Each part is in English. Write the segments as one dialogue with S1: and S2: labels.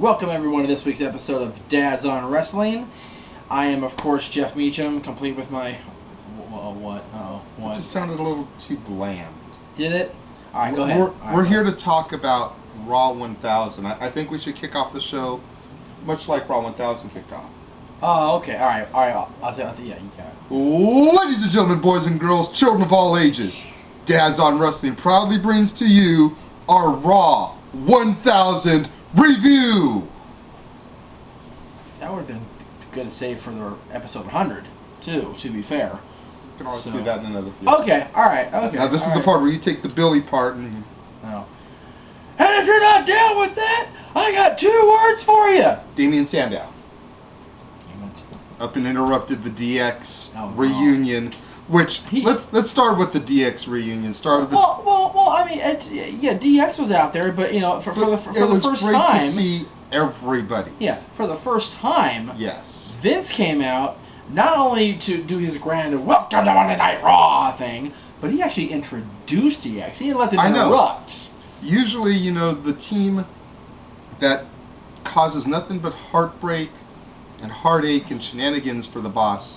S1: Welcome everyone to this week's episode of Dads on Wrestling. I am, of course, Jeff Meacham, complete with my... what?
S2: It just sounded a little too bland.
S1: Did it? Alright, go ahead.
S2: We're here to talk about Raw 1000. I think we should kick off the show much like Raw 1000 kicked off.
S1: Oh, okay. Alright. I'll say, yeah, you can.
S2: Ladies and gentlemen, boys and girls, children of all ages, Dads on Wrestling proudly brings to you our Raw 1000 review.
S1: That would have been good to save for the episode 100, too, to be fair.
S2: We can always do that in another video.
S1: Okay, alright, okay.
S2: Now this is the part where you take the Billy part and...
S1: Oh. And if you're not down with that, I got 2 words for you.
S2: Damien Sandow up and interrupted the DX reunion, which let's start with the DX reunion.
S1: Well, I mean, yeah, DX was out there, but you know, for the first time,
S2: it was great to see everybody.
S1: Yeah, for the first time.
S2: Yes.
S1: Vince came out not only to do his grand "Welcome to Monday Night Raw" thing, but he actually introduced DX. He didn't let them interrupt.
S2: Usually, you know, the team that causes nothing but heartbreak and heartache and shenanigans for the boss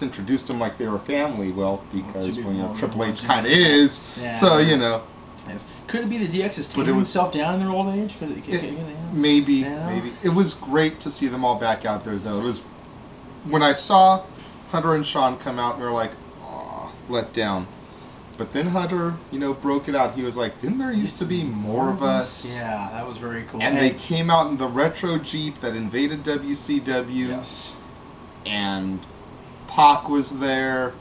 S2: introduced them like they were family, because Triple H kind of is, so, you know.
S1: Yes. Could it be the DX is taking himself down in their old age?
S2: Maybe. It was great to see them all back out there, though. It was, when I saw Hunter and Sean come out, we were like, aw, let down. But then Hunter, you know, broke it out. He was like, didn't there used to be more of us?
S1: Yeah, that was very cool.
S2: And they came out in the retro Jeep that invaded WCW.
S1: Yes.
S2: And Pac was there.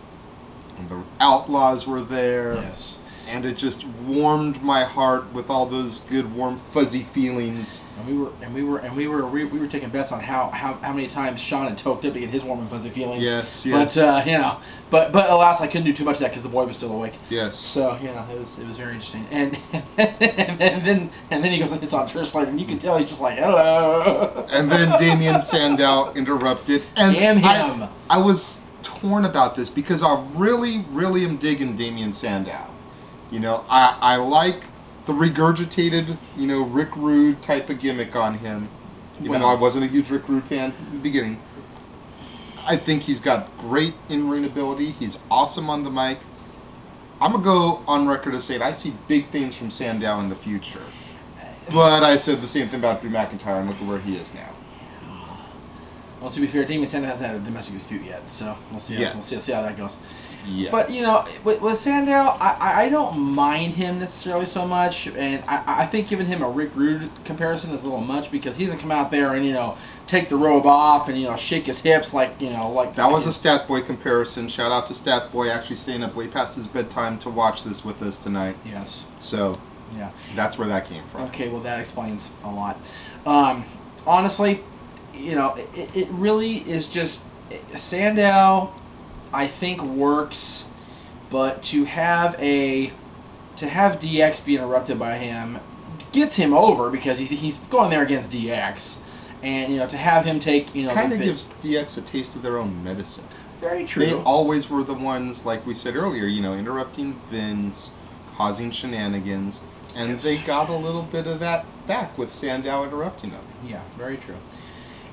S2: And the Outlaws were there.
S1: Yes.
S2: And it just warmed my heart with all those good, warm, fuzzy feelings.
S1: And we were taking bets on how many times Sean had toked up to get his warm and fuzzy feelings.
S2: Yes.
S1: But you know, but alas, I couldn't do too much of that because the boy was still awake.
S2: Yes.
S1: So you know, it was very interesting. And then he goes and hits on Slater, and you can tell he's just like, hello.
S2: And then Damien Sandow interrupted. And
S1: damn him.
S2: I was torn about this because I really am digging Damien Sandow. You know, I like the regurgitated, you know, Rick Rude type of gimmick on him. Even though I wasn't a huge Rick Rude fan in the beginning. I think he's got great in-ring ability. He's awesome on the mic. I'm going to go on record as saying I see big things from Sandow in the future. But I said the same thing about Drew McIntyre, and look at where he is now.
S1: Well, to be fair, Damien Sandow hasn't had a domestic dispute yet, so we'll see how that goes.
S2: Yeah.
S1: But, you know, with Sandow, I don't mind him necessarily so much, and I think giving him a Rick Rude comparison is a little much because he doesn't come out there and, you know, take the robe off and, you know, shake his hips like, you know, like...
S2: That was a Stat Boy comparison. Shout out to Stat Boy actually staying up way past his bedtime to watch this with us tonight.
S1: Yes.
S2: So,
S1: yeah,
S2: that's where that came from.
S1: Okay, well, that explains a lot. Honestly, you know, it really is just... Sandow... I think works, but to have DX be interrupted by him gets him over because he's going there against DX, and you know, to have him take, you know,
S2: kind of gives DX a taste of their own medicine.
S1: Very true.
S2: They always were the ones, like we said earlier, you know, interrupting Vince, causing shenanigans, and they got a little bit of that back with Sandow interrupting them.
S1: Yeah, very true.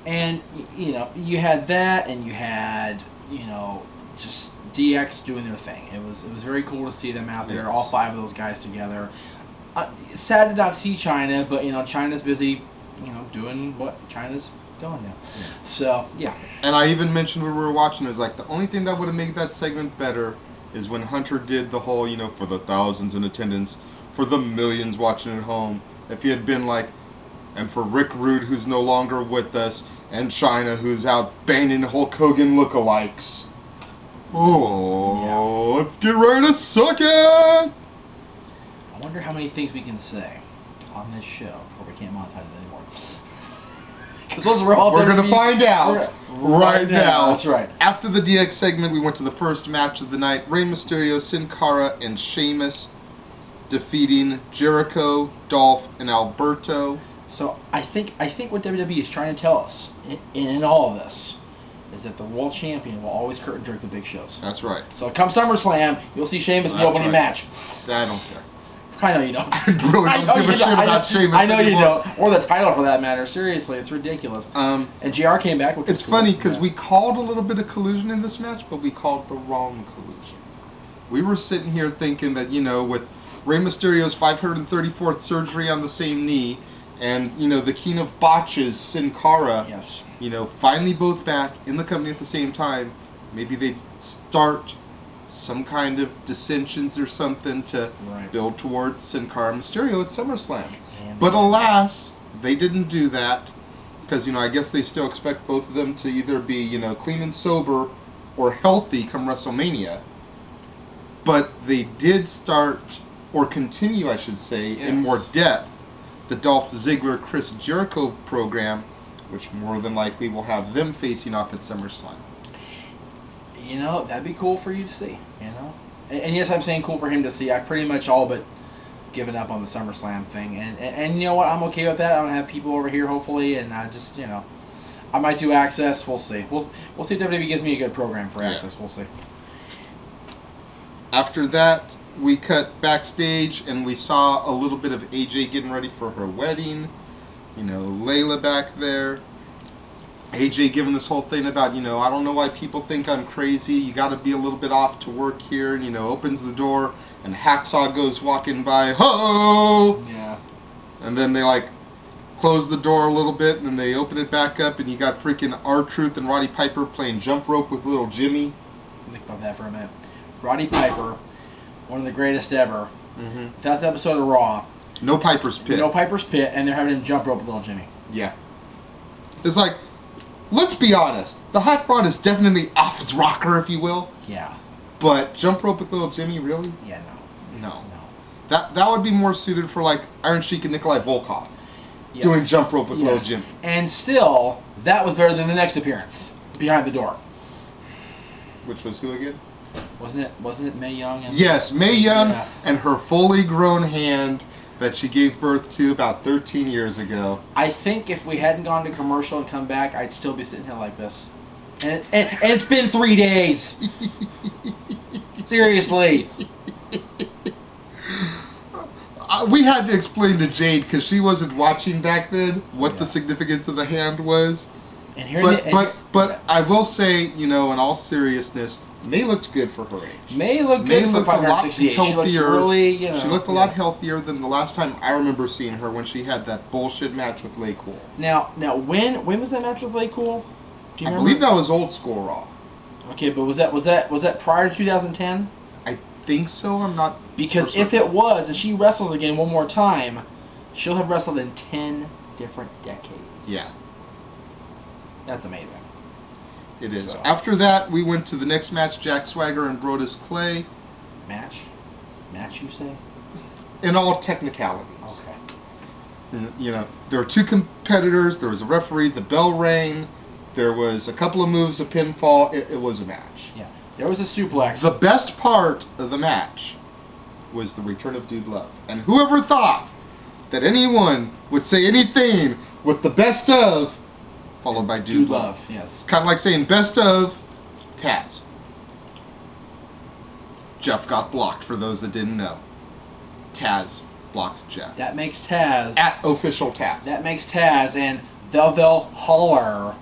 S1: And you know, you had that, and you had, you know, just DX doing their thing. It was very cool to see them out there, all 5 of those guys together. Sad to not see China, but you know, China's busy, you know, doing what China's doing now. Yeah. So yeah. And
S2: I even mentioned when we were watching, it was like the only thing that would have made that segment better is when Hunter did the whole, you know, for the thousands in attendance, for the millions watching at home. If he had been like, and for Rick Rude, who's no longer with us, and China, who's out banging Hulk Hogan lookalikes. Oh, let's get ready to suck it!
S1: I wonder how many things we can say on this show before we can't monetize it anymore.
S2: We're going to find out right now.
S1: That's right.
S2: After the DX segment, we went to the first match of the night. Rey Mysterio, Sin Cara, and Sheamus defeating Jericho, Dolph, and Alberto.
S1: So I think what WWE is trying to tell us in all of this is that the world champion will always curtain jerk the big shows.
S2: That's right.
S1: So come SummerSlam, you'll see Sheamus in the opening match.
S2: I don't care.
S1: I know you don't.
S2: I really don't give a shit about Sheamus
S1: I know
S2: anymore.
S1: you don't. Or the title, for that matter. Seriously, it's ridiculous. And JR came back with.
S2: It's funny because we called a little bit of collusion in this match, but we called the wrong collusion. We were sitting here thinking that, you know, with Rey Mysterio's 534th surgery on the same knee, and, you know, the king of botches, Sin Cara,
S1: yes,
S2: you know, finally both back in the company at the same time, maybe they'd start some kind of dissensions or something to build towards Sin Cara Mysterio at SummerSlam. But alas, they didn't do that, because, you know, I guess they still expect both of them to either be, you know, clean and sober or healthy come WrestleMania. But they did start, or continue, I should say, in more depth, the Dolph Ziggler-Chris Jericho program, which more than likely will have them facing off at SummerSlam.
S1: You know, that'd be cool for you to see, you know? And yes, I'm saying cool for him to see. I've pretty much all but given up on the SummerSlam thing. And you know what? I'm okay with that. I don't have people over here, hopefully, and I just, you know, I might do Access. We'll see. We'll see if WWE gives me a good program for Access. We'll see.
S2: After that, we cut backstage, and we saw a little bit of AJ getting ready for her wedding. You know, Layla back there. AJ giving this whole thing about, you know, I don't know why people think I'm crazy. You got to be a little bit off to work here. And, you know, opens the door, and Hacksaw goes walking by. Ho!
S1: Yeah.
S2: And then they, like, close the door a little bit, and then they open it back up, and you got freaking R-Truth and Roddy Piper playing jump rope with little Jimmy.
S1: Think about that for a minute. Roddy Piper, one of the greatest ever. That episode of Raw.
S2: No Piper's Pit.
S1: No Piper's Pit, and they're having him jump rope with little Jimmy.
S2: Yeah. It's like, let's be honest. The Hot Rod is definitely off his rocker, if you will.
S1: Yeah.
S2: But jump rope with little Jimmy, really?
S1: Yeah,
S2: No. That would be more suited for, like, Iron Sheik and Nikolai Volkov. Yes. Doing jump rope with little Jimmy.
S1: And still, that was better than the next appearance. Behind the door.
S2: Which was who again?
S1: Wasn't it Mae Young?
S2: Yes, Mae Young and her fully grown hand that she gave birth to about 13 years ago.
S1: I think if we hadn't gone to commercial and come back, I'd still be sitting here like this. And it's been 3 days. Seriously.
S2: We had to explain to Jade, because she wasn't watching back then, what the significance of the hand was.
S1: And here,
S2: but I will say, you know, in all seriousness, Mae looked good for her age.
S1: Mae looked good for 568.
S2: She looked really,
S1: you know,
S2: she looked a lot healthier than the last time I remember seeing her, when she had that bullshit match with Lay Cool.
S1: Now, when was that match with Lay Cool? Do you remember?
S2: I believe that was old school Raw.
S1: Okay, but was that prior to 2010?
S2: I think so. I'm not.
S1: Because if it was, and she wrestles again one more time, she'll have wrestled in 10 different decades. Yeah. That's amazing.
S2: It is. So. After that, we went to the next match, Jack Swagger and Brodus Clay.
S1: Match, you say?
S2: In all technicalities.
S1: Okay.
S2: You know, there were 2 competitors, there was a referee, the bell rang, there was a couple of moves, a pinfall, it was a match.
S1: Yeah. There was a suplex.
S2: The best part of the match was the return of Dude Love. And whoever thought that anyone would say anything with the best of followed by Dude Love.
S1: Yes.
S2: Kind of like saying best of Taz. Jeff got blocked, for those that didn't know. Taz blocked Jeff.
S1: That makes Taz.
S2: At official Taz.
S1: That makes Taz and the Valhalla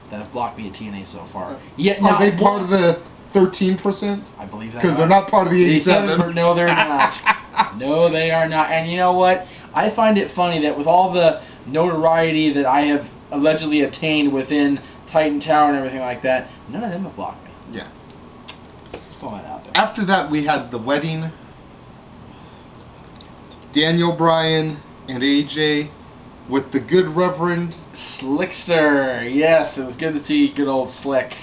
S1: that have blocked me at TNA so far. Yet
S2: are they part of the 13%?
S1: I believe that.
S2: Because they're not part of the 87.
S1: No, they're not. No, they are not. And you know what? I find it funny that with all the notoriety that I have allegedly obtained within Titan Tower and everything like that, none of them have blocked me.
S2: Yeah.
S1: Just throwing that out there.
S2: After that, we had the wedding. Daniel Bryan and AJ with the good Reverend
S1: Slickster. Yes, it was good to see good old Slick.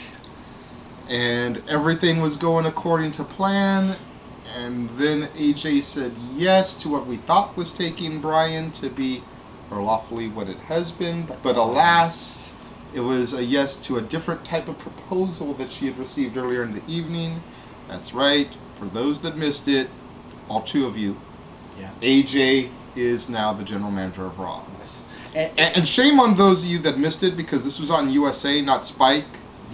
S2: And everything was going according to plan. And then AJ said yes to what we thought was taking Bryan to be her lawfully wedded husband. But alas, it was a yes to a different type of proposal that she had received earlier in the evening. That's right. For those that missed it, all 2 of you, AJ is now the general manager of Raw.
S1: Yes.
S2: And shame on those of you that missed it, because this was on USA, not Spike.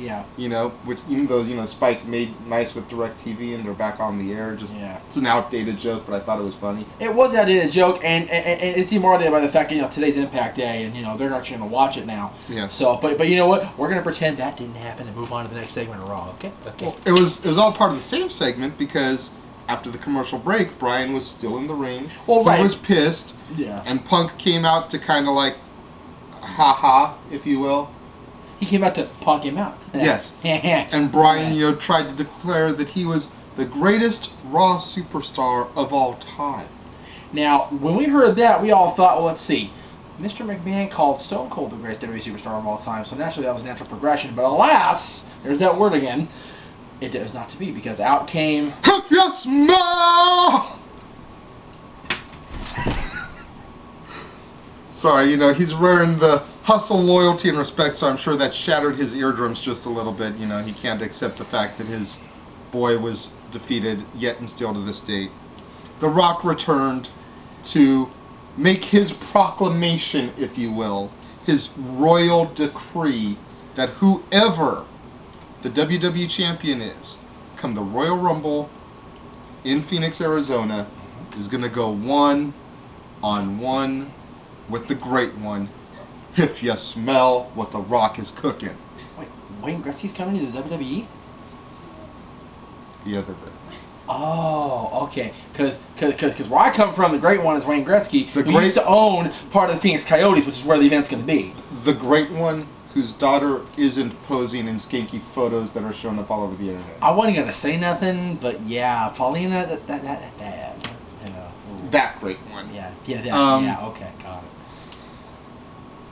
S1: Yeah.
S2: You know, which even though Spike made nice with DirecTV and they're back on the air. Just it's an outdated joke, but I thought it was funny.
S1: It was an outdated joke, and it's even more outdated by the fact that today's Impact Day, and they're actually going to watch it now.
S2: Yeah.
S1: So, but you know what? We're going to pretend that didn't happen and move on to the next segment of Raw. Okay.
S2: Well, it was all part of the same segment because after the commercial break, Bryan was still in the ring.
S1: Well, right.
S2: He was pissed.
S1: Yeah.
S2: And Punk came out to kind of like, ha-ha, if you will.
S1: He came out to punk him out.
S2: Yes. And Bryan, tried to declare that he was the greatest Raw superstar of all time.
S1: Now, when we heard that, we all thought, well, let's see. Mr. McMahon called Stone Cold the greatest WWE superstar of all time, so naturally that was natural progression. But alas, there's that word again. It was not to be, because out came...
S2: Yes, ma! Sorry, he's wearing the hustle, loyalty, and respect, so I'm sure that shattered his eardrums just a little bit. He can't accept the fact that his boy was defeated, yet and still to this day. The Rock returned to make his proclamation, if you will, his royal decree that whoever the WWE champion is, come the Royal Rumble in Phoenix, Arizona, is going to go one-on-one with the Great One, if you smell what The Rock is cooking.
S1: Wait, Wayne Gretzky's coming to the WWE?
S2: The other bit.
S1: Oh, okay. Because where I come from, the Great One is Wayne Gretzky, who used to own part of the Phoenix Coyotes, which is where the event's going to be.
S2: The Great One, whose daughter isn't posing in skanky photos that are showing up all over the internet.
S1: I wasn't going to say nothing, but yeah, Paulina,
S2: that Great One.
S1: Yeah, okay, got it.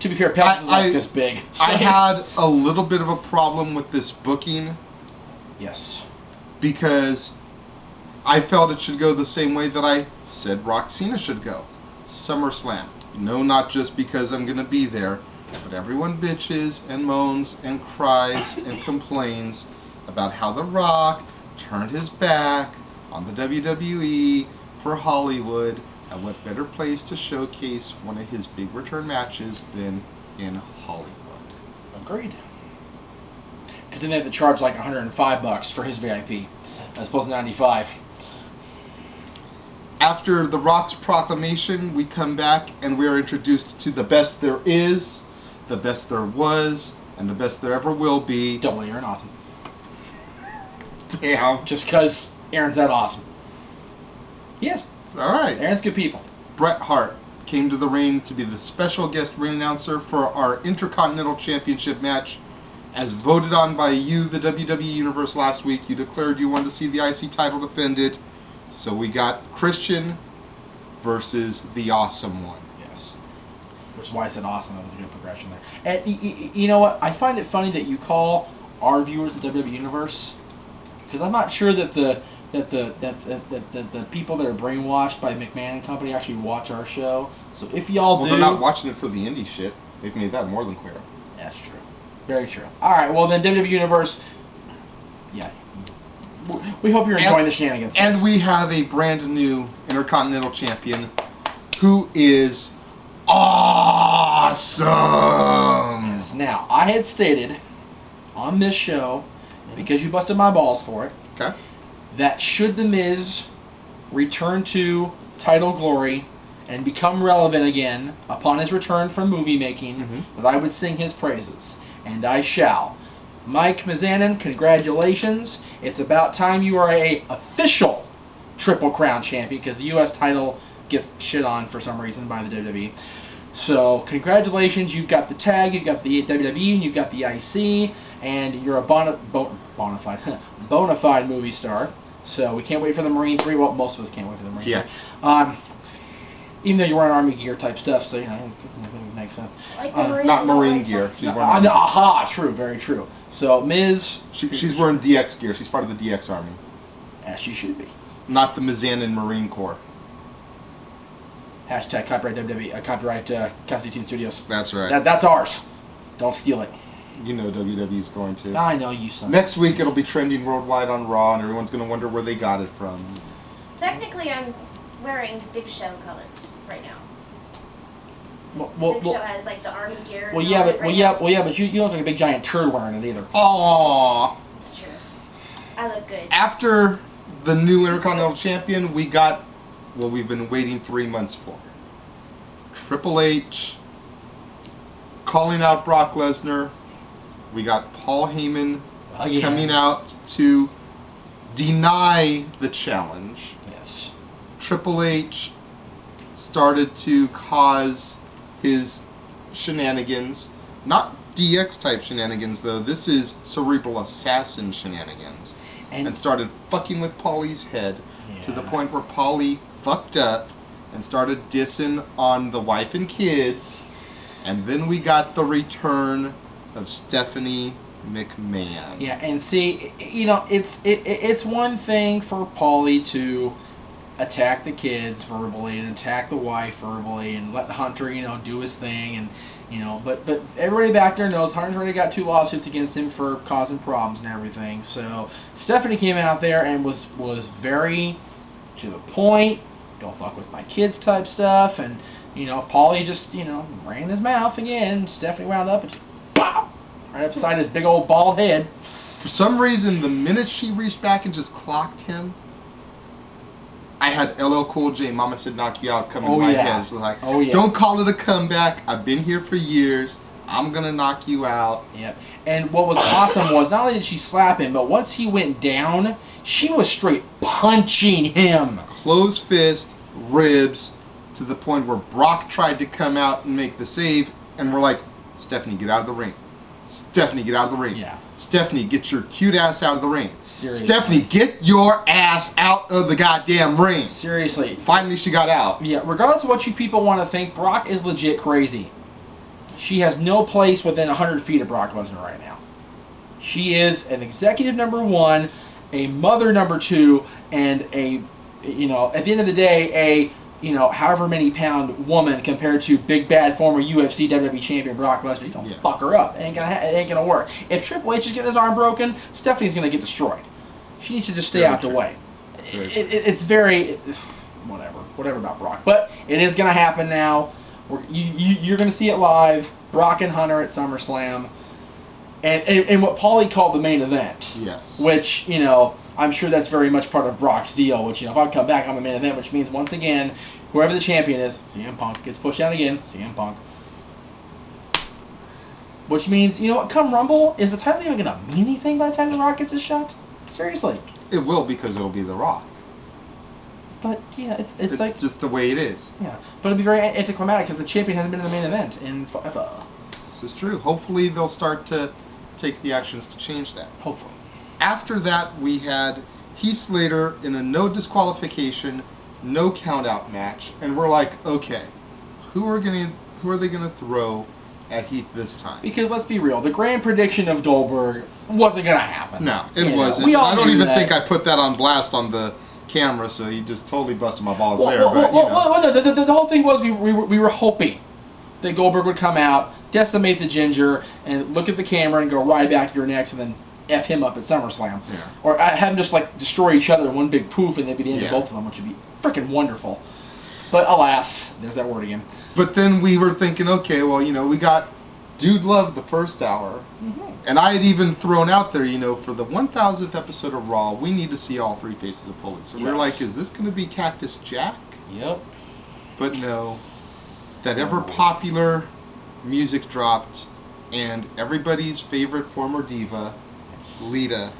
S1: To be fair, Palace is like this big. So.
S2: I had a little bit of a problem with this booking.
S1: Yes.
S2: Because I felt it should go the same way that I said Rock Cena should go. SummerSlam. No, not just because I'm going to be there, but everyone bitches and moans and cries and complains about how The Rock turned his back on the WWE for Hollywood. And what better place to showcase one of his big return matches than in Hollywood?
S1: Agreed. Because then they have to charge like $105 for his VIP, as opposed to $95.
S2: After The Rock's proclamation, we come back and we are introduced to the best there is, the best there was, and the best there ever will be.
S1: Double Aaron Awesome.
S2: Damn.
S1: Just because Aaron's that awesome. Yes.
S2: All right.
S1: Aaron's good people.
S2: Bret Hart came to the ring to be the special guest ring announcer for our Intercontinental Championship match. As voted on by you, the WWE Universe, last week, you declared you wanted to see the IC title defended. So we got Christian versus the Awesome One.
S1: Yes. Which is why I said awesome. That was a good progression there. And you know what? I find it funny that you call our viewers the WWE Universe, because I'm not sure that the people that are brainwashed by McMahon and company actually watch our show. So if y'all do...
S2: Well, they're not watching it for the indie shit. They've made that more than clear.
S1: That's true. Very true. Alright, well then WWE Universe... Yeah. We hope you're enjoying the shenanigans.
S2: And we have a brand new Intercontinental Champion who is awesome!
S1: Yes. Now, I had stated on this show, because you busted my balls for it,
S2: okay,
S1: that should The Miz return to title glory and become relevant again upon his return from movie making, that I would sing his praises. And I shall. Mike Mizanin, congratulations. It's about time you are a official Triple Crown champion, because the U.S. title gets shit on for some reason by the WWE. So, congratulations. You've got the tag, you've got the WWE, and you've got the IC, and you're a bona fide movie star. So, we can't wait for the Marine 3. Well, most of us can't wait for the Marine 3. Even though you're wearing Army gear type stuff, so, it makes sense.
S3: Like
S2: not Marine gear. She's wearing
S1: aha, true, very true. So, Miz...
S2: She's wearing DX gear. She's part of the DX Army.
S1: As she should be.
S2: Not the Mizanin Marine Corps.
S1: Hashtag copyright WWE, copyright Cassidy Teen Studios.
S2: That's right.
S1: That's ours. Don't steal it.
S2: You know WWE's going to.
S1: I know you son.
S2: Next week it'll be trending worldwide on Raw, and everyone's going to wonder where they got it from.
S3: Technically, I'm wearing Big Show colors right now. Big Show has like the army gear.
S1: Well, yeah, but you don't look like a big giant turd wearing it either.
S2: Aww.
S3: It's true. I look good.
S2: After the new Intercontinental Champion, we got what we've been waiting 3 months for. Triple H calling out Brock Lesnar. We got Paul Heyman coming out to deny the challenge.
S1: Yes.
S2: Triple H started to cause his shenanigans. Not DX type shenanigans though. This is cerebral assassin shenanigans. And started fucking with Paulie's head to the point where Paulie fucked up and started dissing on the wife and kids. And then we got the return of Stephanie McMahon.
S1: Yeah, and see, you know, it's one thing for Paulie to attack the kids verbally and attack the wife verbally and let Hunter, you know, do his thing, and you know, but everybody back there knows Hunter's already got 2 lawsuits against him for causing problems and everything. So Stephanie came out there and was very to the point, don't fuck with my kids type stuff, and you know, Paulie just, you know, ran his mouth again. Stephanie wound up and just pop right upside his big old bald head.
S2: For some reason, the minute she reached back and just clocked him, I had LL Cool J, Mama Said Knock You Out, coming to my head. So like, don't call it a comeback. I've been here for years. I'm going to knock you out.
S1: Yep. And what was awesome was not only did she slap him, but once he went down, she was straight punching him.
S2: Closed fist, ribs, to the point where Brock tried to come out and make the save, and we're like, Stephanie, get out of the ring. Stephanie, get out of the ring.
S1: Yeah.
S2: Stephanie, get your cute ass out of the ring.
S1: Seriously.
S2: Stephanie, get your ass out of the goddamn ring.
S1: Seriously.
S2: Finally, she got out.
S1: Yeah, regardless of what you people want to think, Brock is legit crazy. She has no place within 100 feet of Brock Lesnar right now. She is an executive number 1, a mother number 2, and a, you know, at the end of the day, a, you know, however many pound woman compared to big bad former UFC WWE champion Brock Lesnar. You don't fuck her up. It ain't gonna work. If Triple H is getting his arm broken, Stephanie's gonna get destroyed. She needs to just stay out the way. It's very whatever about Brock, but it is gonna happen now. You're gonna see it live. Brock and Hunter at SummerSlam, and what Paulie called the main event.
S2: Yes.
S1: Which, you know, I'm sure that's very much part of Brock's deal, which, you know, if I come back, I'm a main event, which means, once again, whoever the champion is, CM Punk, gets pushed down again, CM Punk. Which means, you know what, come Rumble, is the title even going to mean anything by the time The Rock gets his shot? Seriously.
S2: It will, because it'll be The Rock.
S1: But, yeah, it's like...
S2: just the way it is.
S1: Yeah, but it'll be very anticlimactic, because the champion hasn't been in the main event in forever.
S2: This is true. Hopefully they'll start to take the actions to change that.
S1: Hopefully. After
S2: that, we had Heath Slater in a no disqualification, no count-out match, and we're like, okay, who are they gonna throw at Heath this time?
S1: Because let's be real, the grand prediction of Goldberg wasn't gonna happen.
S2: No, it wasn't. I don't even think I put that on blast on the camera, so you just totally busted my balls there.
S1: The whole thing was we were hoping that Goldberg would come out, decimate the Ginger, and look at the camera and go right back to your necks, and then F him up at SummerSlam.
S2: Yeah.
S1: Or have them just like destroy each other in one big poof, and they'd be the end of both of them, which would be freaking wonderful. But alas, there's that word again.
S2: But then we were thinking, okay, well, you know, we got Dude Love the first hour, and I had even thrown out there, you know, for the 1000th episode of Raw, we need to see all 3 faces of Pulley. So we're like, is this going to be Cactus Jack?
S1: Yep.
S2: But no, that ever popular music dropped, and everybody's favorite former diva, Lita,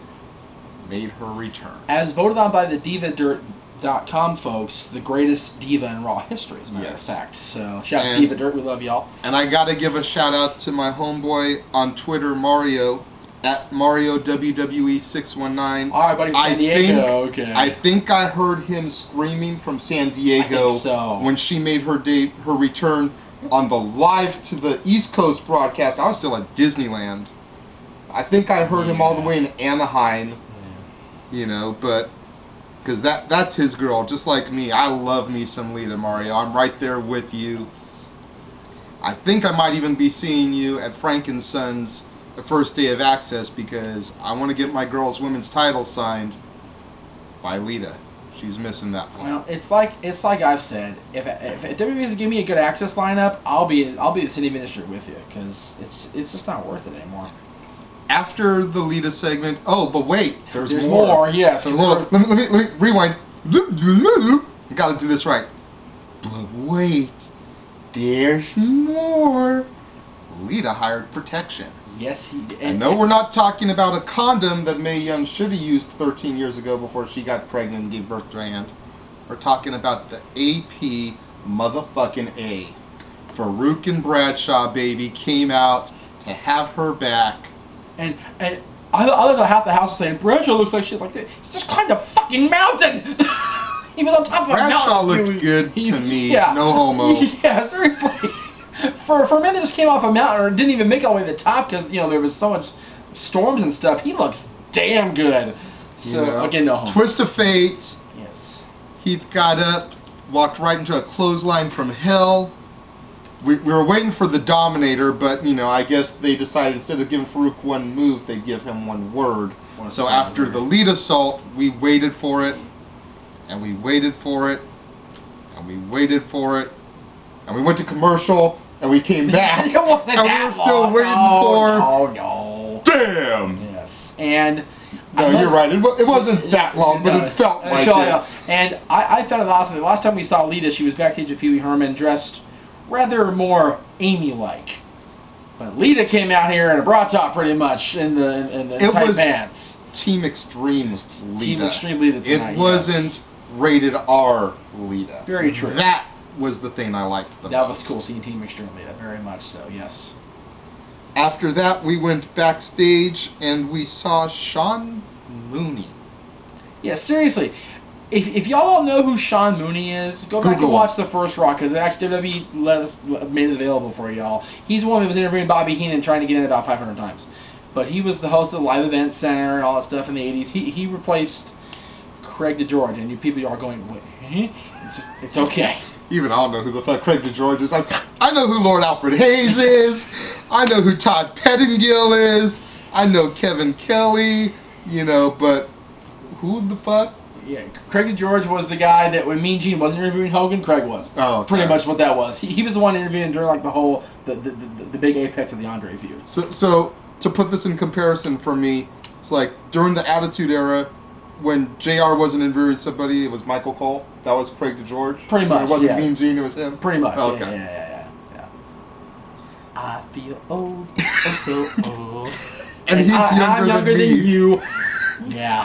S2: made her return.
S1: As voted on by the DivaDirt.com folks, the greatest diva in Raw history, as a matter of fact. So, shout out to Diva Dirt, we love y'all.
S2: And I gotta give a shout out to my homeboy on Twitter, Mario, at Mario WWE 619.
S1: Alright, buddy, San Diego, okay.
S2: I think I heard him screaming from San Diego when she made her return on the live to the East Coast broadcast. I was still at Disneyland. I think I heard him all the way in Anaheim, you know, but because that's his girl, just like me. I love me some Lita, Mario. I'm right there with you. I think I might even be seeing you at Frank & Son's the first day of Access, because I want to get my girls' women's title signed by Lita. She's missing that one.
S1: Well, it's like I've said. If WWE's give me a good Access lineup, I'll be the city minister with you, because it's just not worth it anymore.
S2: After the Lita segment, but wait, there's
S1: more.
S2: more.
S1: Yeah. So
S2: let me rewind. I got to do this right. But wait, there's more. Lita hired protection.
S1: Yes, he did.
S2: And no, we're not talking about a condom that Mae Young should have used 13 years ago before she got pregnant and gave birth to her aunt. We're talking about the AP motherfucking A. Farouk and Bradshaw, baby, came out to have her back.
S1: And I was half the house saying, Bradshaw looks like shit like that. He just climbed a fucking mountain! He was on top of a mountain.
S2: Bradshaw looked good to me.
S1: Yeah.
S2: No homo.
S1: Yeah, seriously. For a man that just came off a mountain or didn't even make it all the way to the top because, there was so much storms and stuff, he looks damn good. So, again, no homo.
S2: Twist of fate.
S1: Yes.
S2: Heath got up, walked right into a clothesline from hell. We were waiting for the Dominator, but, I guess they decided instead of giving Farouk one move, they'd give him one word. So after the lead assault, we waited for it, and we waited for it, and we waited for it, and we went to commercial, and we came back, and we were still waiting for...
S1: No.
S2: Damn!
S1: Yes. And...
S2: No, you're right. It wasn't that long, but it felt like it.
S1: And I found it awesome. The last time we saw Lita, she was backstage at Pee Wee Herman dressed rather more Amy-like. But Lita came out here in a bra top pretty much in the tight pants.
S2: Team Extreme Lita.
S1: Team Extreme Lita tonight,
S2: it wasn't rated R Lita.
S1: Very true.
S2: That was the thing I liked the most.
S1: That was cool, seeing Team Extreme Lita. Very much so, yes.
S2: After that, we went backstage and we saw Sean Mooney.
S1: Yeah, seriously. If y'all don't know who Sean Mooney is, go back and watch the first Raw, because actually WWE made it available for y'all. He's the one that was interviewing Bobby Heenan trying to get in about 500 times. But he was the host of the Live Event Center and all that stuff in the 80s. He replaced Craig DeGeorge, and you people are going, wait, it's okay.
S2: Even I don't know who the fuck Craig DeGeorge is. I know who Lord Alfred Hayes is. I know who Todd Pettingill is. I know Kevin Kelly, but who the fuck?
S1: Yeah, Craig DeGeorge was the guy that when Mean Gene wasn't interviewing Hogan, Craig was.
S2: Oh, okay.
S1: Pretty much what that was. He was the one interviewing during like the big apex of the Andre feud.
S2: So to put this in comparison for me, it's like during the Attitude Era, when JR wasn't interviewing somebody, it was Michael Cole. That was Craig DeGeorge.
S1: Pretty much.
S2: When it wasn't Mean Gene, it was him.
S1: Pretty much.
S2: Oh, okay.
S1: Yeah. I feel old, oh so old.
S2: And he's
S1: I'm younger than
S2: me.
S1: you. Yeah.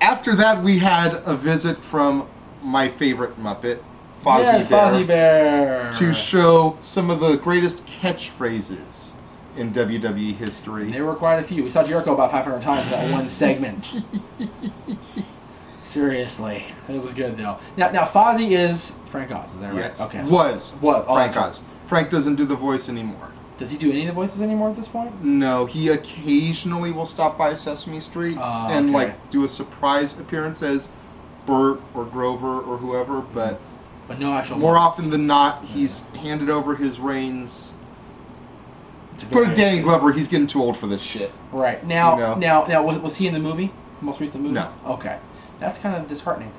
S2: After that, we had a visit from my favorite Muppet,
S1: Fozzie Bear,
S2: to show some of the greatest catchphrases in WWE history.
S1: And there were quite a few. We saw Jericho about 500 times in that one segment. Seriously, it was good though. Now Fozzie is Frank Oz, is that right?
S2: Yes.
S1: Okay.
S2: Was Frank Oz.
S1: Right.
S2: Frank doesn't do the voice anymore.
S1: Does he do any of the voices anymore at this point?
S2: No, he occasionally will stop by Sesame Street and do a surprise appearance as Bert or Grover or whoever, but
S1: no actual.
S2: More often than not, he's handed over his reins. To put it Danny Glover, he's getting too old for this shit.
S1: Right now, was he in the movie? The most recent movie?
S2: No.
S1: Okay, that's kind of disheartening.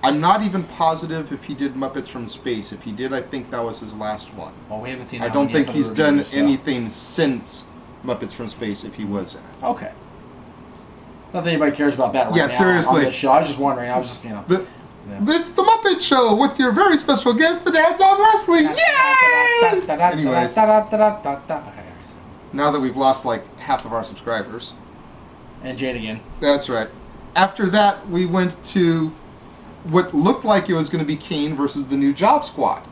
S2: I'm not even positive if he did Muppets from Space. If he did, I think that was his last one.
S1: Well, we haven't seen.
S2: I don't think he's done anything since Muppets from Space. If he was in it.
S1: Okay. Not that anybody cares about that right now.
S2: Yeah, seriously.
S1: On this show. I was just wondering. I was just
S2: It's the Muppet Show with your very special guest, the Dad's on Wrestling. Yay! Anyways, now that we've lost like half of our subscribers.
S1: And Jade again.
S2: That's right. After that, we went to what looked like it was going to be Kane versus the New Job Squad.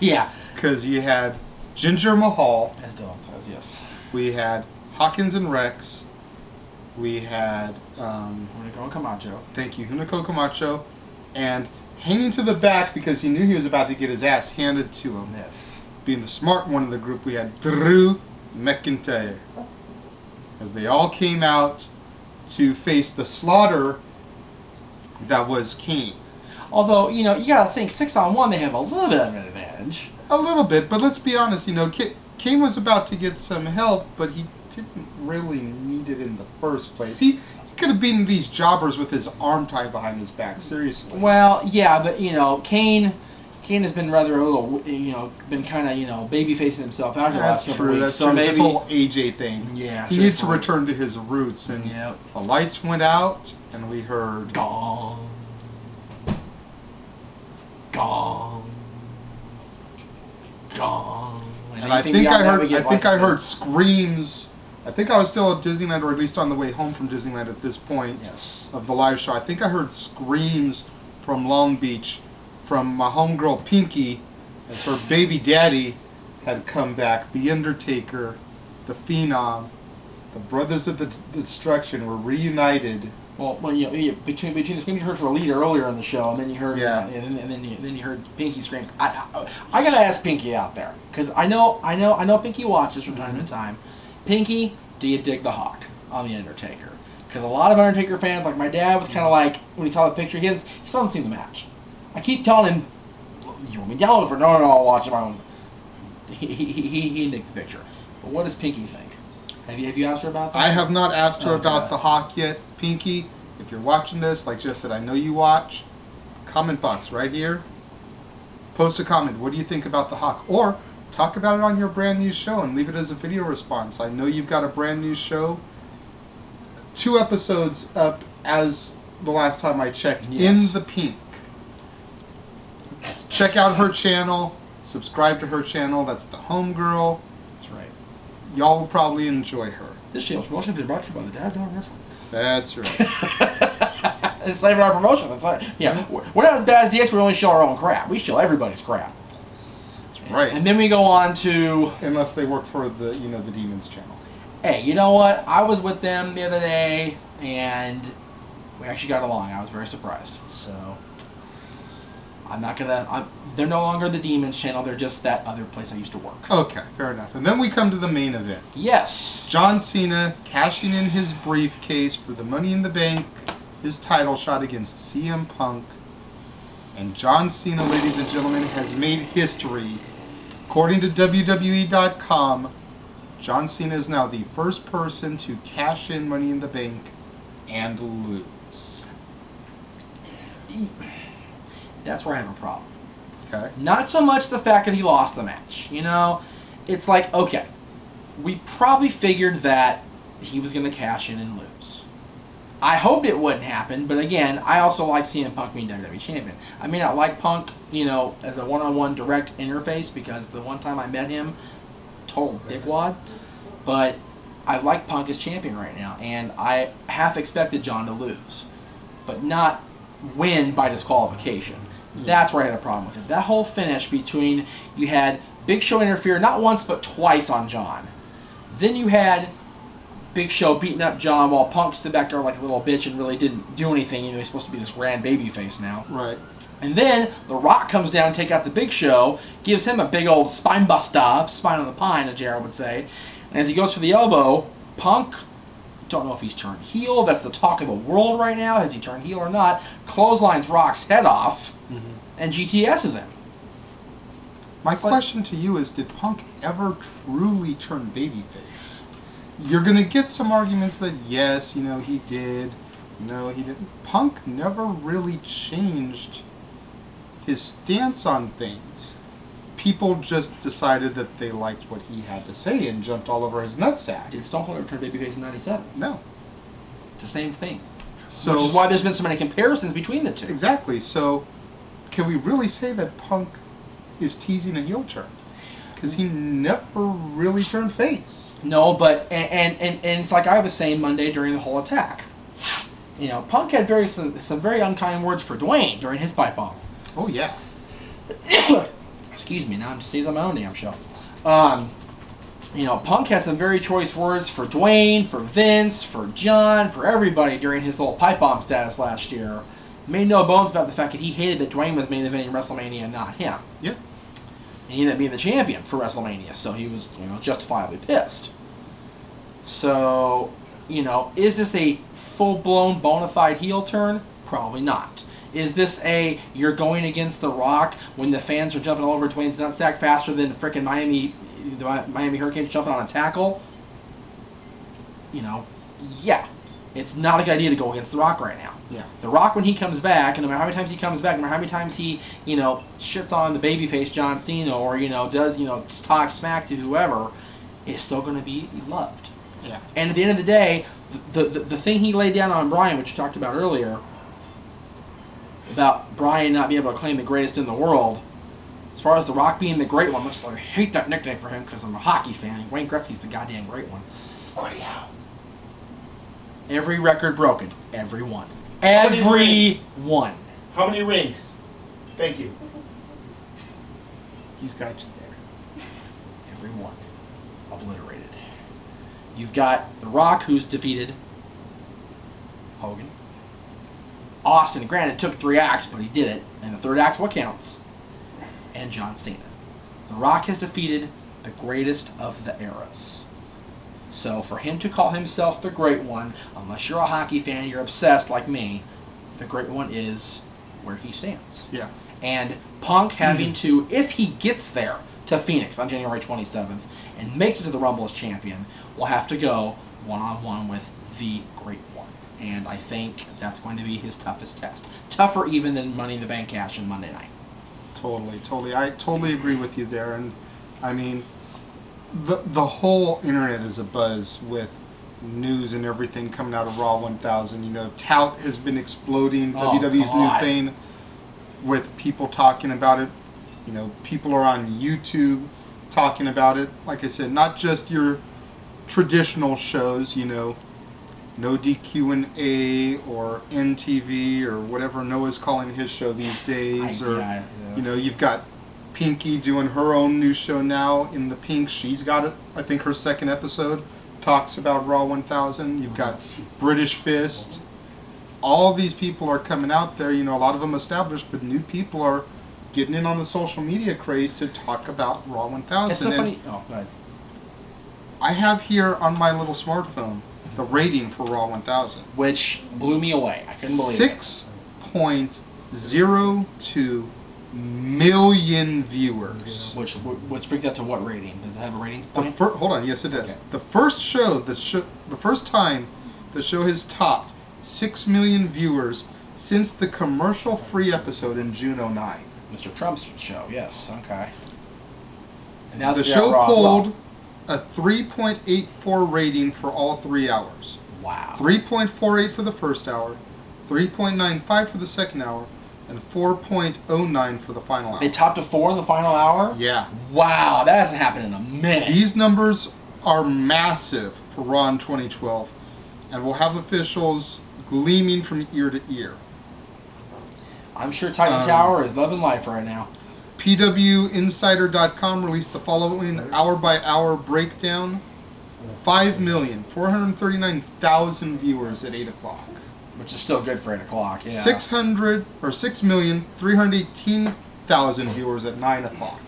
S1: Yeah.
S2: Because you had Ginger Mahal.
S1: As Dylan says, yes.
S2: We had Hawkins and Rex. We had
S1: Hunico and Camacho.
S2: Thank you, Hunico Camacho. And hanging to the back because he knew he was about to get his ass handed to him.
S1: Yes.
S2: Being the smart one in the group, we had Drew McIntyre. As they all came out to face the slaughter that was Kane.
S1: Although, you gotta think, 6-on-1, they have a little bit of an advantage.
S2: A little bit, but let's be honest, Kane was about to get some help, but he didn't really need it in the first place. He could have beaten these jobbers with his arm tied behind his back, seriously.
S1: Well, yeah, but, Kane has been rather a little, been kind of, baby facing himself out the last couple weeks.
S2: That's
S1: so
S2: true.
S1: Maybe
S2: This whole AJ thing.
S1: Yeah.
S2: He needs to return to his roots. And
S1: Yep.
S2: the lights went out, and we heard
S1: gong, gong, gong.
S2: And I think I heard screams. I think I was still at Disneyland, or at least on the way home from Disneyland at this point of the live show. I think I heard screams from Long Beach from my homegirl Pinky as her baby daddy had come back. The Undertaker, the Phenom, the Brothers of the Destruction were reunited.
S1: Well, between the screams you heard from Lita earlier in the show, and then you heard, and then you heard Pinky screams. I gotta ask Pinky out there, because I know Pinky watches from time to time. Pinky, do you dig the Hawk on the Undertaker? Because a lot of Undertaker fans, like my dad, was kind of like, when he saw the picture, he still hasn't seen the match. I keep telling him, you want me to download it for? No, I'll watch it. He nicked the picture. But what does Pinky think? Have you asked her about that?
S2: I have not asked her about the Hawk yet. Pinky, if you're watching this, like Jeff said, I know you watch. Comment box right here. Post a comment. What do you think about the Hawk? Or talk about it on your brand new show and leave it as a video response. I know you've got a brand new show. 2 episodes up as the last time I checked. In the pink. Check out her channel. Subscribe to her channel. That's the Homegirl.
S1: That's right.
S2: Y'all will probably enjoy her.
S1: This channel's promotion is brought to you by the Dad Dog Wrestling.
S2: That's right.
S1: It's like our promotion. It's like, we're not as bad as DX. We only show our own crap. We show everybody's crap.
S2: That's right.
S1: And then we go on to,
S2: unless they work for the the Demons channel.
S1: Hey, you know what? I was with them the other day, and we actually got along. I was very surprised. So I'm not gonna. They're no longer the Demons channel. They're just that other place I used to work.
S2: Okay, fair enough. And then we come to the main event.
S1: Yes.
S2: John Cena cashing in his briefcase for the Money in the Bank, his title shot against CM Punk. And John Cena, ladies and gentlemen, has made history. According to WWE.com, John Cena is now the first person to cash in Money in the Bank and lose.
S1: That's where I have a problem.
S2: Okay.
S1: Not so much the fact that he lost the match. It's like, okay, we probably figured that he was going to cash in and lose. I hoped it wouldn't happen, but again, I also like CM Punk being WWE Champion. I may not like Punk, as a one-on-one direct interface, because the one time I met him, total dickwad, but I like Punk as champion right now, and I half expected John to lose, but not win by disqualification. That's where I had a problem with it. That whole finish between, you had Big Show interfere not once but twice on John. Then you had Big Show beating up John while Punk stood back there like a little bitch and really didn't do anything. He's supposed to be this grand baby face now.
S2: Right.
S1: And then The Rock comes down to take out the Big Show, gives him a big old spine buster, spine on the pine, as Jared would say. And as he goes for the elbow, Punk, don't know if he's turned heel. That's the talk of the world right now. Has he turned heel or not? Clotheslines Rock's head off, and GTS's him.
S2: My question to you is, did Punk ever truly turn babyface? You're going to get some arguments that, yes, he did. No, he didn't. Punk never really changed his stance on things. People just decided that they liked what he had to say and jumped all over his nutsack.
S1: Did Stone Cold ever turn babyface in '97?
S2: No.
S1: It's the same thing.
S2: So,
S1: which is why there's been so many comparisons between the two.
S2: Exactly. So, can we really say that Punk is teasing a heel turn? Because he never really turned face.
S1: No, but and it's like I was saying Monday during the whole attack. Punk had some very unkind words for Dwayne during his pipe bomb.
S2: Oh yeah.
S1: Excuse me, now I'm just on my own damn show. Punk had some very choice words for Dwayne, for Vince, for John, for everybody during his little pipe bomb status last year. Made no bones about the fact that he hated that Dwayne was main eventing WrestleMania and not him.
S2: Yep.
S1: And he ended up being the champion for WrestleMania, so he was, justifiably pissed. So, is this a full-blown bona fide heel turn? Probably not. Is this you're going against The Rock when the fans are jumping all over Dwayne's nutsack faster than the frickin' Miami Hurricanes jumping on a tackle? yeah, it's not a good idea to go against The Rock right now.
S2: Yeah.
S1: The Rock, when he comes back, and no matter how many times he comes back, no matter how many times he, shits on the babyface John Cena, or, does, talk smack to whoever, is still going to be loved.
S2: Yeah.
S1: And at the end of the day, the thing he laid down on Bryan, which you talked about earlier, about Bryan not being able to claim the greatest in the world, as far as The Rock being the great one, much as I hate that nickname for him because I'm a hockey fan, Wayne Gretzky's the goddamn great one. Every record broken. Every one. Every one.
S4: How many rings? Thank you.
S2: He's got you there.
S1: Every one. Obliterated. You've got The Rock, who's defeated Hogan. Austin, granted, it took 3 acts, but he did it. And the 3rd act's what counts. And John Cena. The Rock has defeated the greatest of the eras. So for him to call himself the Great One, unless you're a hockey fan, you're obsessed like me, the Great One is where he stands.
S2: Yeah.
S1: And Punk having to, if he gets there to Phoenix on January 27th and makes it to the Rumble as champion, will have to go one-on-one with the Great One. And I think that's going to be his toughest test. Tougher even than Money in the Bank cash on Monday night.
S2: Totally. I totally agree with you there. And, I mean, the whole internet is abuzz with news and everything coming out of Raw 1000. Tout has been exploding. WWE's
S1: God.
S2: new thing with people talking about it. People are on YouTube talking about it. Like I said, not just your traditional shows, No DQ&A or NTV or whatever Noah's calling his show these days. You've got Pinky doing her own new show now in the Pink. She's got it. I think her 2nd episode talks about Raw 1000. You've got British Fist. All these people are coming out there. A lot of them established, but new people are getting in on the social media craze to talk about Raw 1000.
S1: It's so funny. Oh, go ahead.
S2: I have here on my little smartphone the rating for Raw 1000.
S1: Which blew me away. I couldn't believe it.
S2: 6.02 million viewers.
S1: Which brings that to what rating? Does it have a rating point?
S2: Hold on, yes it is.
S1: Okay.
S2: The first time the show has topped 6 million viewers since the commercial-free episode in June '09.
S1: Mr. Trump's show, yes, okay. And now
S2: The show pulled a 3.84 rating for all 3 hours.
S1: Wow.
S2: 3.48 for the first hour, 3.95 for the second hour, and 4.09 for the final hour.
S1: They topped a 4 in the final hour?
S2: Yeah.
S1: Wow, that hasn't happened in a minute.
S2: These numbers are massive for Raw in 2012, and will have officials gleaming from ear to ear.
S1: I'm sure Titan Tower is loving life right now.
S2: PWInsider.com released the following hour-by-hour breakdown. 5,439,000 viewers at 8 o'clock.
S1: Which is still good for 8 o'clock, yeah.
S2: 6,318,000 viewers at 9 o'clock.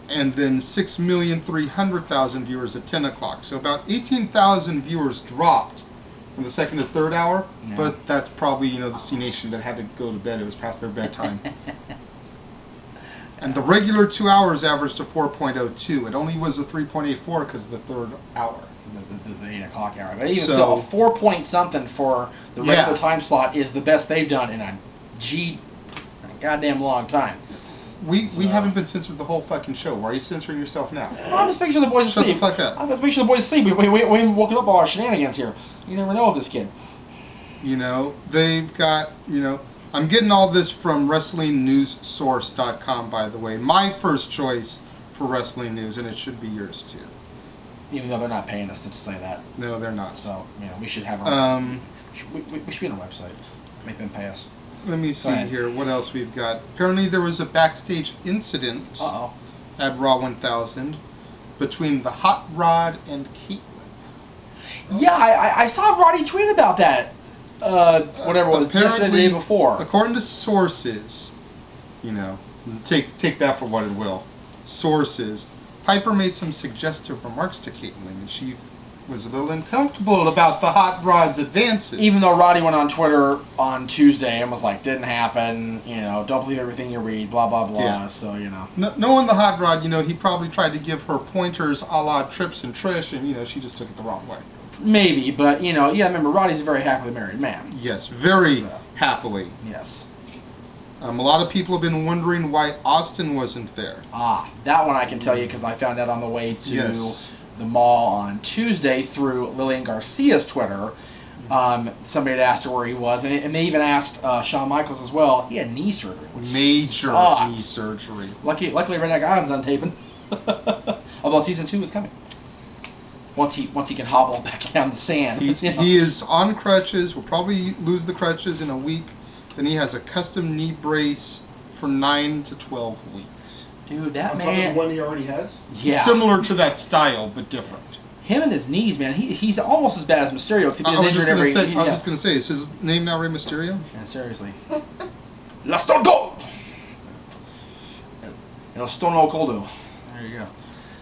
S2: And then 6,300,000 viewers at 10 o'clock. So about 18,000 viewers dropped from the 2nd to 3rd hour,
S1: yeah.
S2: But that's probably, the C Nation that had to go to bed. It was past their bedtime. And the regular 2 hours averaged to 4.02. It only was a 3.84 because of the 3rd hour.
S1: The 8 o'clock hour. But even still, a 4 point something for the regular time slot is the best they've done in a goddamn long time.
S2: We haven't been censored the whole fucking show. Why are you censoring yourself now?
S1: I'm just making sure the boys are asleep.
S2: Shut the fuck up.
S1: I'm just making sure the boys are asleep. We haven't woken up all our shenanigans here. You never know with this kid.
S2: They've got, I'm getting all this from WrestlingNewsSource.com, by the way. My first choice for wrestling news, and it should be yours too.
S1: Even though they're not paying us to say that.
S2: No, they're not.
S1: So, we should have our... we should be on our website. Make them pay us.
S2: Let me see here. What else we've got? Apparently there was a backstage incident at Raw 1000 between the Hot Rod and Caitlyn.
S1: Yeah, I saw Roddy tweet about that. Whatever it was, yesterday, the day before.
S2: According to sources, take that for what it will. Sources. Piper made some suggestive remarks to Caitlyn, and she was a little uncomfortable about the Hot Rod's advances.
S1: Even though Roddy went on Twitter on Tuesday and was like, didn't happen, don't believe everything you read, blah, blah, blah,
S2: Yeah.
S1: so,
S2: Knowing the Hot Rod, he probably tried to give her pointers a la Trips and Trish, and, she just took it the wrong way.
S1: Maybe, but, remember, Roddy's a very happily married man.
S2: Yes, very happily.
S1: Yes.
S2: A lot of people have been wondering why Austin wasn't there.
S1: That one I can tell you because I found out on the way to the mall on Tuesday through Lillian Garcia's Twitter. Somebody had asked her where he was, and they even asked Shawn Michaels as well. He had knee surgery, which
S2: Major
S1: sucks.
S2: knee surgery.
S1: Luckily, Renegade Island's on taping. Although season 2 is coming. Once he can hobble back down the sand.
S2: He is on crutches. Will probably lose the crutches in a week. Then he has a custom knee brace for 9 to 12 weeks.
S1: Dude, that
S4: On
S1: man.
S4: top of the one he already has?
S1: Yeah.
S2: Similar to that style, but different.
S1: Him and his knees, man. He's almost as bad as Mysterio. Except he
S2: I was
S1: injured every.
S2: just going to say, is his name now Rey Mysterio?
S1: Yeah, seriously. La Stone Cold. Stone Cold. There you go.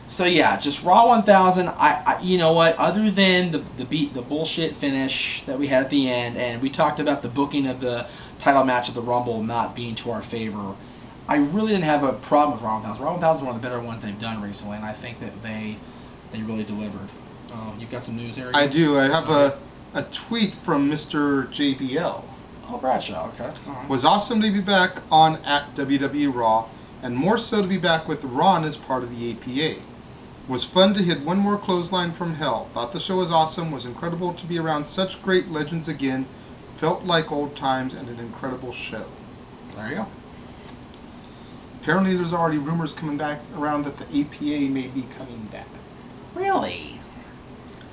S1: So yeah, just Raw 1000. I you know what? Other than the bullshit finish that we had at the end, and we talked about the booking of the title match of the Rumble not being to our favor, I really didn't have a problem with Raw 1000. Raw 1000 is one of the better ones they've done recently, and I think that they really delivered. You've got some news there?
S2: I do. I have a tweet from Mr. JBL.
S1: Oh, Bradshaw. Okay. All right.
S2: Was awesome to be back on at WWE Raw, and more so to be back with Ron as part of the APA. Was fun to hit one more clothesline from hell. Thought the show was awesome. Was incredible to be around such great legends again. Felt like old times and an incredible show.
S1: There you go.
S2: Apparently there's already rumors coming back around that the APA may be coming back.
S1: Really?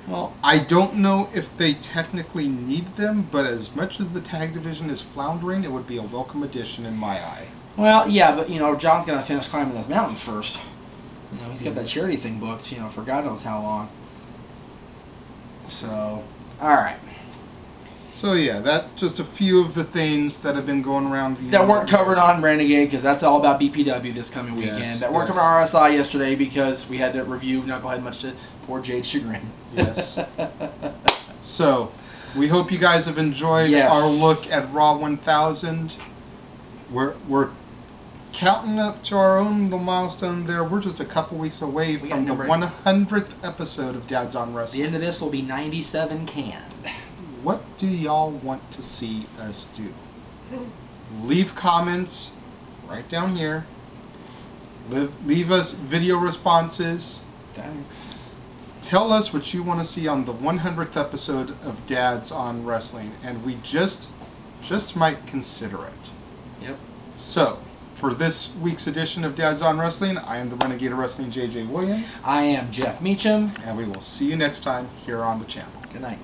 S1: Well,
S2: I don't know if they technically need them, but as much as the tag division is floundering, it would be a welcome addition in my eye.
S1: well, yeah, but John's gonna finish climbing those mountains first. He's got that charity thing booked, for God knows how long. So, all right.
S2: So yeah, that's just a few of the things that have been going around the
S1: That weren't covered on Renegade, because that's all about BPW this coming weekend.
S2: Yes,
S1: That weren't covered on RSI yesterday, because we had to review Knucklehead, much to poor Jade's chagrin.
S2: Yes. So, we hope you guys have enjoyed
S1: Yes.
S2: our look at Raw 1000. We're counting up to our own little milestone there. We're just a couple weeks away
S1: We
S2: from
S1: got
S2: the
S1: number-
S2: 100th episode of Dad's on
S1: The
S2: Wrestling.
S1: end of this will be 97 canned.
S2: What do y'all want to see us do? Leave comments right down here. Leave us video responses.
S1: Dang.
S2: Tell us what you want to see on the 100th episode of Dad's on Wrestling, and we just might consider it.
S1: Yep.
S2: So, for this week's edition of Dad's on Wrestling, I am the Renegade of Wrestling, JJ Williams,
S1: I am Jeff Meacham.
S2: and we will see you next time here on the channel.
S1: Good night.